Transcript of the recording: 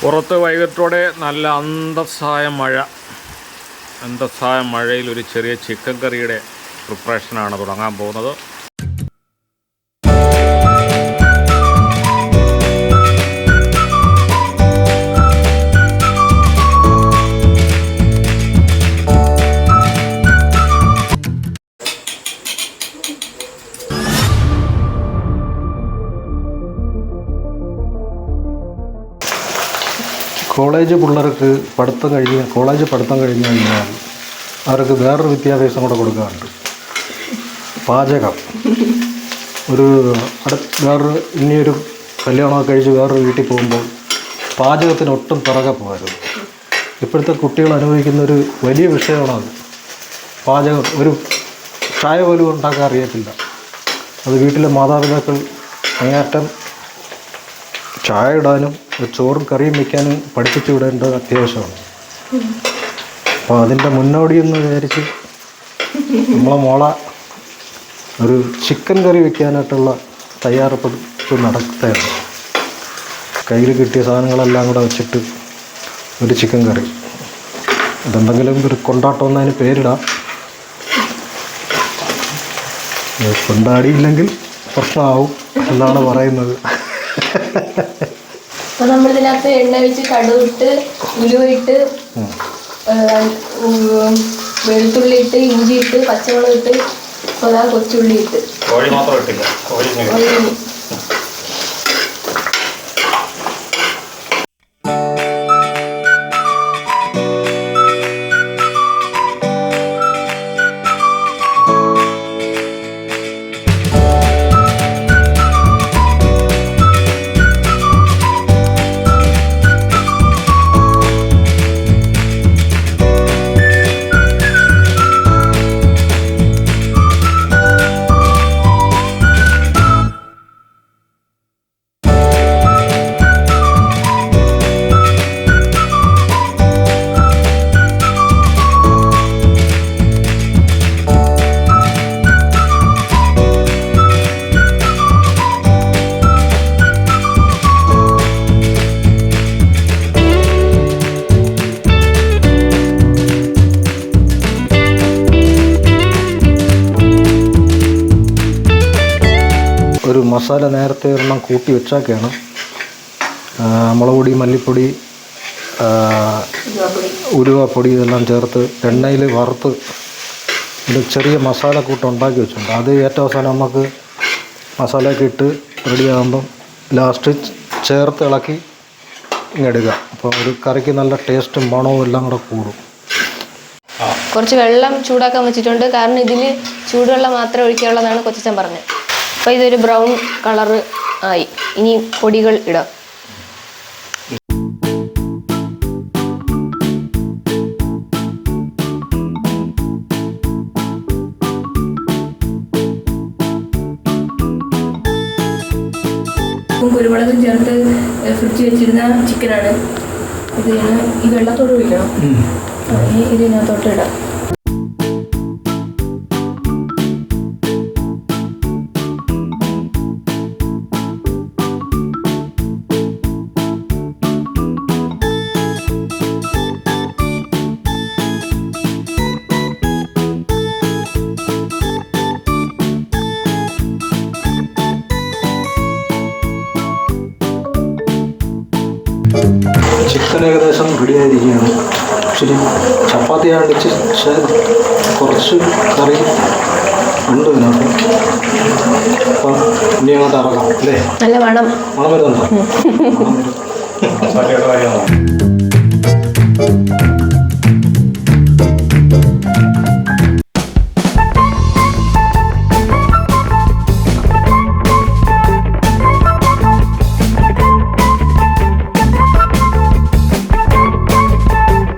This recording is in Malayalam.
പുറത്ത് വൈകിട്ടോടെ നല്ല അന്തസ്സായ മഴയിൽ ഒരു ചെറിയ ചിക്കൻ കറിയുടെ പ്രിപ്പറേഷനാണ് തുടങ്ങാൻ പോകുന്നത്. കോളേജ് പിള്ളേർക്ക് കോളേജ് പഠിത്തം കഴിഞ്ഞ് കഴിഞ്ഞാൽ അവർക്ക് വേറൊരു വിദ്യാഭ്യാസം കൂടെ കൊടുക്കാറുണ്ട്. പാചകം. ഇനിയൊരു കല്യാണമൊക്കെ കഴിച്ച് വേറൊരു വീട്ടിൽ പോകുമ്പോൾ പാചകത്തിന് ഒട്ടും പിറകെ പോകരുത്. ഇപ്പോഴത്തെ കുട്ടികൾ അനുഭവിക്കുന്ന ഒരു വലിയ വിഷയമാണത്. പാചകം ഒരു ചായ പോലും ഉണ്ടാക്കാൻ അറിയത്തില്ല. അത് വീട്ടിലെ മാതാപിതാക്കൾ അങ്ങേയറ്റം ചായ ഇടാനും ചോറും കറിയും വയ്ക്കാനും പഠിപ്പിച്ചു വിടേണ്ടത് അത്യാവശ്യമാണ്. അപ്പോൾ അതിൻ്റെ മുന്നോടിയെന്ന് വിചാരിച്ച് നമ്മളെ മോളെ ഒരു ചിക്കൻ കറി വയ്ക്കാനായിട്ടുള്ള തയ്യാറെടുപ്പ് നടത്തുകയാണ്. കയ്യിൽ കിട്ടിയ സാധനങ്ങളെല്ലാം കൂടെ വെച്ചിട്ട് ഒരു ചിക്കൻ കറി. അതെന്തെങ്കിലും ഒരു കൊണ്ടാട്ടം അതിന് പേരിടാം. കൊണ്ടാടിയില്ലെങ്കിൽ പ്രശ്നമാവും എന്നാണ് പറയുന്നത്. അപ്പോൾ നമ്മളിതിനകത്ത് എണ്ണ വെച്ച് കടുകിട്ട് ഉലുവയിട്ട് വെളുത്തുള്ളി ഇട്ട് ഇഞ്ചി ഇട്ട് പച്ചമുളക് ഇട്ട് കൊച്ചുള്ളി ഇട്ട് ഒരു മസാല നേരത്തെ ഒരെണ്ണം കൂട്ടി വെച്ചാൽ മുളക് പൊടി, മല്ലിപ്പൊടി, ഉലുവപ്പൊടി ഇതെല്ലാം ചേർത്ത് എണ്ണയിൽ വറുത്ത് ഒരു ചെറിയ മസാല കൂട്ട് ഉണ്ടാക്കി വെച്ചിട്ടുണ്ട്. അത് ഏറ്റവും അവസാനം നമുക്ക് മസാലയൊക്കെ ഇട്ട് റെഡിയാകുമ്പം ലാസ്റ്റ് ചേർത്ത് ഇളക്കി ഇങ്ങെടുക്കുക. അപ്പോൾ ഒരു കറിക്ക് നല്ല ടേസ്റ്റും മണവും എല്ലാം കൂടെ കൂടും. കുറച്ച് വെള്ളം ചൂടാക്കാൻ വെച്ചിട്ടുണ്ട്. കാരണം ഇതിൽ ചൂടുവെള്ളം മാത്രമേ ഒഴിക്കാനുള്ളതാണ് കൊച്ചച്ഛൻ പറഞ്ഞത്. അപ്പോൾ ഇതൊരു ബ്രൗൺ കളറ് ആയി. ഇനി പൊടികൾ ഇടാം. കുരുമുളകും ചേർത്ത് ഫ്രിഡ്ജ് വെച്ചിരുന്ന ചിക്കനാണ് ഇത്. ഈ വെള്ളത്തോട് ഒഴിക്കണം. ഇതിനകത്തോട്ട് ഇടാം. ചിക്കൻ ഏകദേശം റെഡിയായിരിക്കുകയാണ്. ആക്ച്വലി ചപ്പാത്തി അടിച്ച് കുറച്ച് കറി ഉണ്ട് ഇതിനകത്ത്. അപ്പം ഇനി അങ്ങോട്ട് ഇറങ്ങാം അല്ലേ? നല്ല മണം വരുന്നുണ്ടോ?